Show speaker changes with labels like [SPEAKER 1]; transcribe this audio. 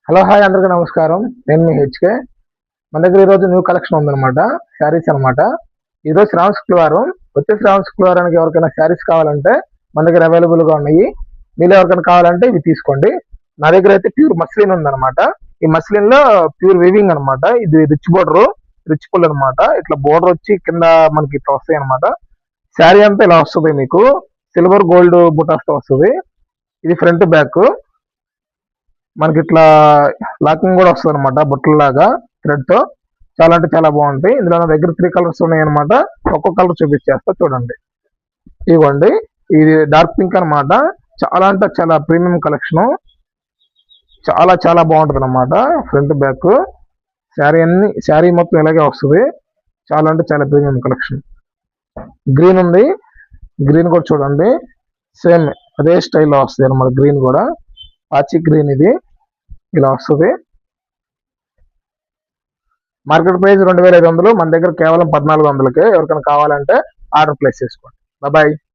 [SPEAKER 1] Hello hi అందరికీ నమస్కారం. నేను మీ హెచ్కే. మన దగ్గర ఈరోజు న్యూ కలెక్షన్ ఉందన్నమాట, శారీస్ అనమాట. ఈరోజు శ్రావణ శుక్రవారం. వచ్చే శ్రావణ శుక్రవారానికి ఎవరికైనా శారీస్ కావాలంటే మన దగ్గర అవైలబుల్గా ఉన్నాయి. మీరు ఎవరికైనా కావాలంటే ఇవి తీసుకోండి. నా దగ్గర అయితే ప్యూర్ మస్లిన్ ఉందన్నమాట. ఈ మస్లిన్ లో ప్యూర్ వీవింగ్ అనమాట. ఇది రిచ్ బోర్డర్, రిచ్ పుల్ అనమాట. ఇట్లా బోర్డర్ వచ్చి కింద మనకి ఇట్లా వస్తాయి అనమాట. శారీ అంతా ఇలా వస్తుంది, మీకు సిల్వర్ గోల్డ్ బుటాస్ తో వస్తుంది. ఇది ఫ్రంట్ బ్యాక్. మనకి ఇట్లా లాకింగ్ కూడా వస్తుంది అనమాట, బుట్టలాగా థ్రెడ్ తో. చాలా అంటే చాలా బాగుంటాయి. ఇందులో నా దగ్గర 3 కలర్స్ ఉన్నాయి అనమాట. ఒక్కొక్క కలర్ చూపించేస్తా చూడండి. ఇవ్వండి, ఇది డార్క్ పింక్ అనమాట. చాలా అంటే చాలా ప్రీమియం కలెక్షన్. చాలా చాలా బాగుంటుంది అనమాట. ఫ్రంట్ బ్యాక్ శారీ మొత్తం ఇలాగే వస్తుంది. చాలా అంటే చాలా ప్రీమియం కలెక్షన్. గ్రీన్ ఉంది, గ్రీన్ కూడా చూడండి. సేమ్ అదే స్టైల్లో వస్తుంది అనమాట. గ్రీన్ కూడా పాచి గ్రీన్, ఇది ఇలా వస్తుంది. మార్కెట్ ప్రైస్ 2500, మన దగ్గర కేవలం 1400కే. ఎవరికైనా కావాలంటే ఆర్డర్ ప్లేస్ చేసుకోండి. బాయ్.